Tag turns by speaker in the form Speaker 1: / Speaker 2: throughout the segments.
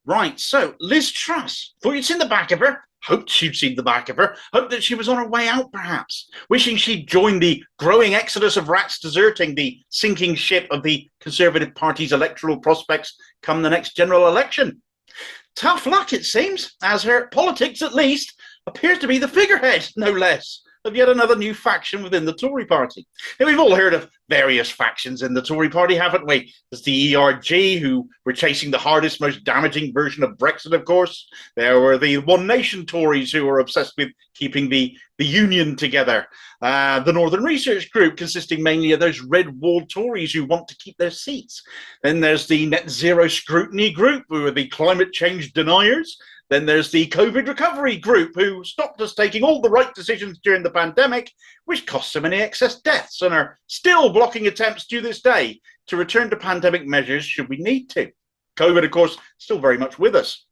Speaker 1: Right, so Liz Truss, thought you'd seen the back of her, hoped you'd seen the back of her, hoped that she was on her way out perhaps, wishing she'd joined the growing exodus of rats deserting the sinking ship of the Conservative Party's electoral prospects come the next general election. Tough luck, it seems, as her politics, at least, appears to be the figurehead, no less, of yet another new faction within the Tory Party. Now, we've all heard of various factions in the Tory Party, haven't we? There's the ERG, who were chasing the hardest, most damaging version of Brexit, of course. There were the One Nation Tories, who were obsessed with keeping the union together. The Northern Research Group, consisting mainly of those red wall Tories who want to keep their seats. Then there's the Net Zero Scrutiny Group, who are the climate change deniers. Then there's the COVID recovery group, who stopped us taking all the right decisions during the pandemic, which cost so many excess deaths, and are still blocking attempts to this day to return to pandemic measures should we need to. COVID, of course, still very much with us.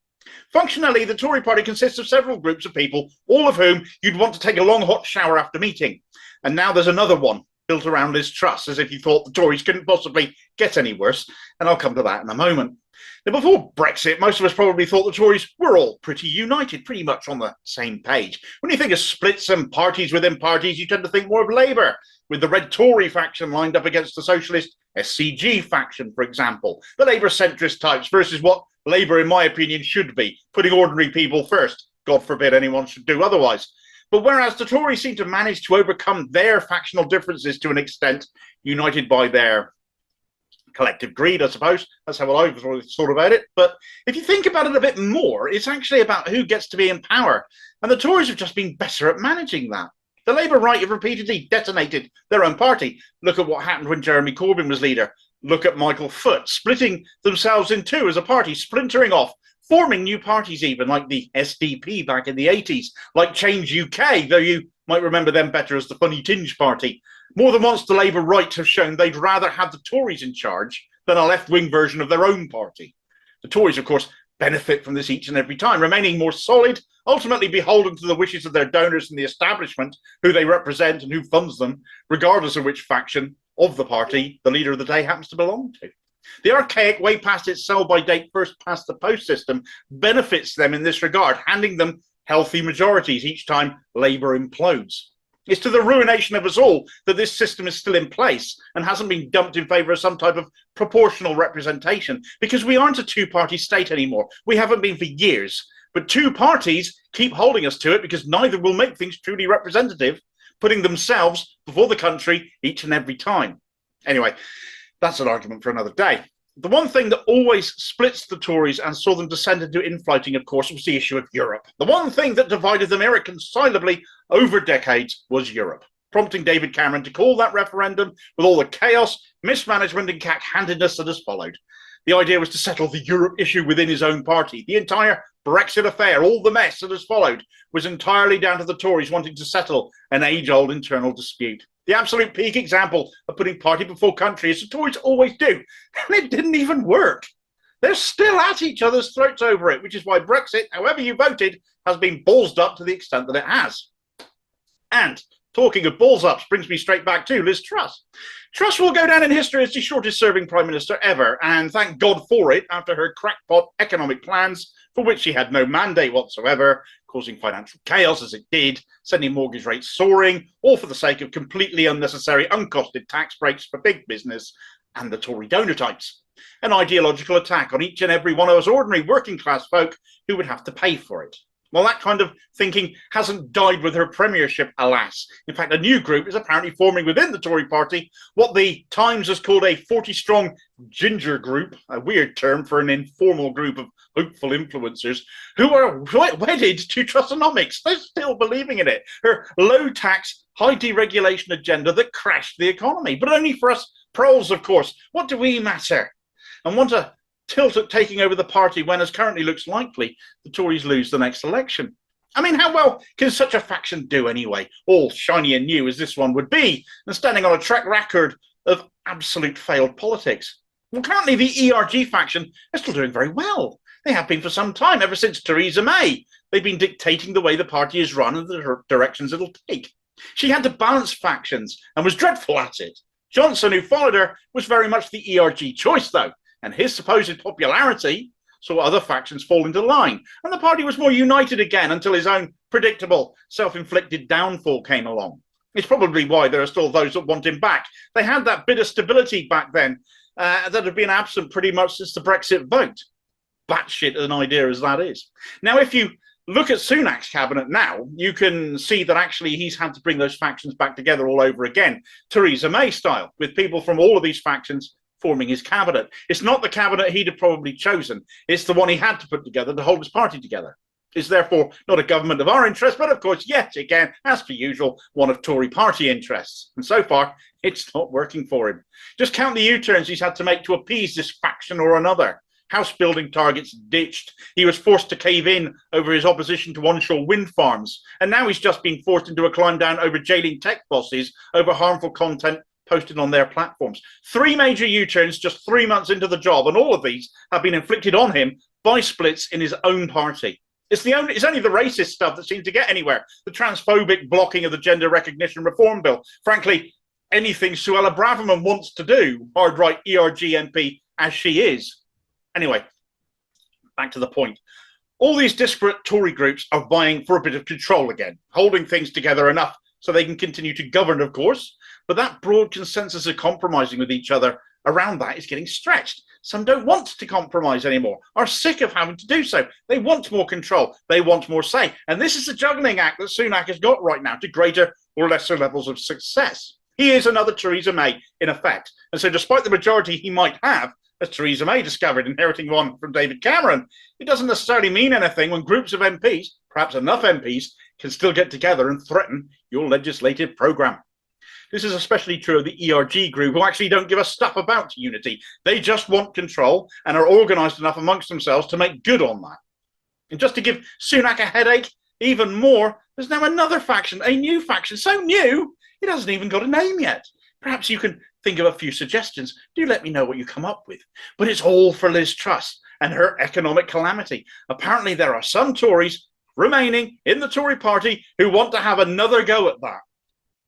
Speaker 1: Functionally, the Tory party consists of several groups of people, all of whom you'd want to take a long hot shower after meeting. And now there's another one built around Liz Truss, as if you thought the Tories couldn't possibly get any worse. And I'll come to that in a moment. Now, before Brexit, most of us probably thought the Tories were all pretty united, pretty much on the same page. When you think of splits and parties within parties, you tend to think more of Labour, with the Red Tory faction lined up against the socialist SCG faction, for example. The Labour centrist types versus what Labour, in my opinion, should be, putting ordinary people first. God forbid anyone should do otherwise. But whereas the Tories seem to manage to overcome their factional differences to an extent, united by their collective greed, I suppose. That's how I've thought about it. But if you think about it a bit more, it's actually about who gets to be in power. And the Tories have just been better at managing that. The Labour right have repeatedly detonated their own party. Look at what happened when Jeremy Corbyn was leader. Look at Michael Foot, splitting themselves in two as a party, splintering off, forming new parties even, like the SDP back in the 80s, like Change UK, though you might remember them better as the funny tinge party. More than once, the Labour right have shown they'd rather have the Tories in charge than a left-wing version of their own party. The Tories, of course, benefit from this each and every time, remaining more solid, ultimately beholden to the wishes of their donors and the establishment, who they represent and who funds them, regardless of which faction of the party the leader of the day happens to belong to. The archaic, way past its sell-by date, first past the post system benefits them in this regard, handing them healthy majorities each time Labour implodes. It's to the ruination of us all that this system is still in place and hasn't been dumped in favour of some type of proportional representation, because we aren't a two-party state anymore. We haven't been for years. But two parties keep holding us to it because neither will make things truly representative, putting themselves before the country each and every time. Anyway, that's an argument for another day. The one thing that always splits the Tories and saw them descend into infighting, of course, was the issue of Europe. The one thing that divided them irreconcilably over decades was Europe, prompting David Cameron to call that referendum with all the chaos, mismanagement and cack-handedness that has followed. The idea was to settle the Europe issue within his own party. The entire Brexit affair, all the mess that has followed, was entirely down to the Tories wanting to settle an age-old internal dispute. The absolute peak example of putting party before country, as the Tories always do, and it didn't even work. They're still at each other's throats over it, which is why Brexit, however you voted, has been ballsed up to the extent that it has. And talking of balls ups brings me straight back to Liz Truss. Truss will go down in history as the shortest serving Prime Minister ever, and thank God for it, after her crackpot economic plans, for which she had no mandate whatsoever, causing financial chaos as it did, sending mortgage rates soaring, all for the sake of completely unnecessary, uncosted tax breaks for big business and the Tory donor types. An ideological attack on each and every one of us ordinary working class folk who would have to pay for it. Well, that kind of thinking hasn't died with her premiership, alas. In fact, a new group is apparently forming within the Tory party, what the Times has called a 40-strong ginger group, a weird term for an informal group of hopeful influencers, who are wedded to Trussonomics. They're still believing in it. Her low-tax, high-deregulation agenda that crashed the economy. But only for us proles, of course. What do we matter? And want to tilt at taking over the party when, as currently looks likely, the Tories lose the next election. I mean, how well can such a faction do anyway, all shiny and new as this one would be, and standing on a track record of absolute failed politics? Well, currently the ERG faction are still doing very well. They have been for some time, ever since Theresa May. They've been dictating the way the party is run and the directions it'll take. She had to balance factions and was dreadful at it. Johnson, who followed her, was very much the ERG choice, though, and his supposed popularity saw other factions fall into line, and the party was more united again until his own predictable, self-inflicted downfall came along. It's probably why there are still those that want him back. They had that bit of stability back then that had been absent pretty much since the Brexit vote. Batshit an idea as that is. Now, if you look at Sunak's cabinet now, you can see that actually he's had to bring those factions back together all over again, Theresa May style, with people from all of these factions forming his cabinet. It's not the cabinet he'd have probably chosen. It's the one he had to put together to hold his party together. It's therefore not a government of our interest, but of course, yet again, as per usual, one of Tory Party interests. And so far, it's not working for him. Just count the U-turns he's had to make to appease this faction or another. House building targets ditched. He was forced to cave in over his opposition to onshore wind farms. And now he's just been forced into a climb down over jailing tech bosses over harmful content posted on their platforms. 3 major U-turns just 3 months into the job, and all of these have been inflicted on him by splits in his own party. It's only the racist stuff that seems to get anywhere. The transphobic blocking of the gender recognition reform bill. Frankly, anything Suella Braverman wants to do, hard-right ERG MP as she is. Anyway, back to the point. All these disparate Tory groups are vying for a bit of control again, holding things together enough so they can continue to govern, of course. But that broad consensus of compromising with each other around that is getting stretched. Some don't want to compromise anymore, are sick of having to do so. They want more control. They want more say. And this is the juggling act that Sunak has got right now to greater or lesser levels of success. He is another Theresa May, in effect. And so despite the majority he might have, as Theresa May discovered, inheriting one from David Cameron, it doesn't necessarily mean anything when groups of MPs, perhaps enough MPs, can still get together and threaten your legislative programme. This is especially true of the ERG group, who actually don't give a stuff about unity. They just want control and are organised enough amongst themselves to make good on that. And just to give Sunak a headache even more, there's now another faction, a new faction, so new, it hasn't even got a name yet. Perhaps you can think of a few suggestions. Do let me know what you come up with. But it's all for Liz Truss and her economic calamity. Apparently there are some Tories remaining in the Tory party who want to have another go at that.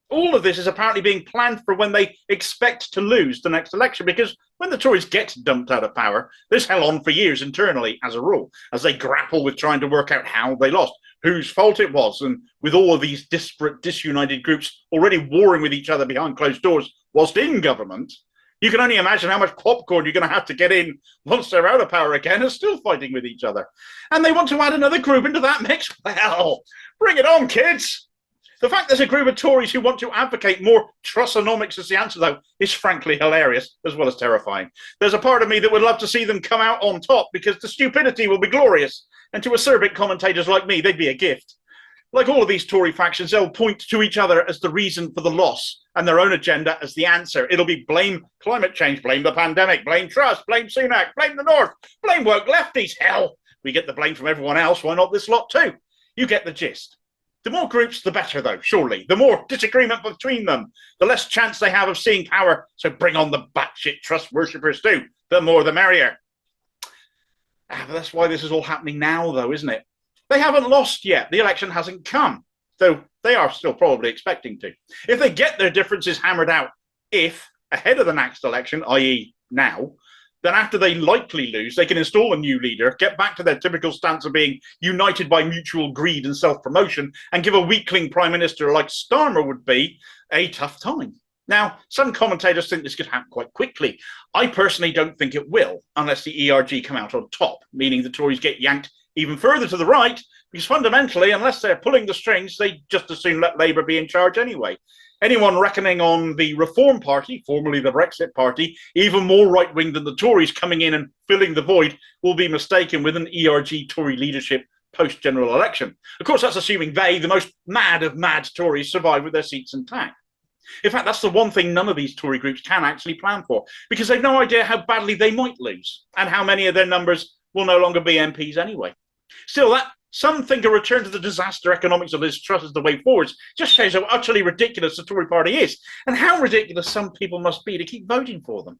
Speaker 1: All of this is apparently being planned for when they expect to lose the next election, because when the Tories get dumped out of power, this hell on for years internally as a rule, as they grapple with trying to work out how they lost, whose fault it was, and with all of these disparate, disunited groups already warring with each other behind closed doors whilst in government, you can only imagine how much popcorn you're going to have to get in once they're out of power again and still fighting with each other. And they want to add another group into that mix? Well, bring it on, kids! The fact there's a group of Tories who want to advocate more Trussonomics as the answer, though, is frankly hilarious, as well as terrifying. There's a part of me that would love to see them come out on top, because the stupidity will be glorious, and to acerbic commentators like me, they'd be a gift. Like all of these Tory factions, they'll point to each other as the reason for the loss, and their own agenda as the answer. It'll be blame climate change, blame the pandemic, blame Truss, blame Sunak, blame the North, blame woke lefties. Hell, we get the blame from everyone else, why not this lot too? You get the gist. The more groups, the better, though, surely. The more disagreement between them, the less chance they have of seeing power. So bring on the batshit Truss worshippers too. The more, the merrier. But that's why this is all happening now, though, isn't it? They haven't lost yet. The election hasn't come, though they are still probably expecting to. If they get their differences hammered out, ahead of the next election, i.e. now, then after they likely lose, they can install a new leader, get back to their typical stance of being united by mutual greed and self-promotion, and give a weakling prime minister like Starmer would be a tough time. Now, some commentators think this could happen quite quickly. I personally don't think it will, unless the ERG come out on top, meaning the Tories get yanked even further to the right, because fundamentally, unless they're pulling the strings, they just as soon let Labour be in charge anyway. Anyone reckoning on the Reform Party, formerly the Brexit Party, even more right-wing than the Tories coming in and filling the void, will be mistaken with an ERG Tory leadership post-general election. Of course, that's assuming they, the most mad of mad Tories, survive with their seats intact. In fact, that's the one thing none of these Tory groups can actually plan for, because they've no idea how badly they might lose, and how many of their numbers will no longer be MPs anyway. Still, that some think a return to the disaster economics of Liz Truss is the way forwards just shows how utterly ridiculous the Tory party is, and how ridiculous some people must be to keep voting for them.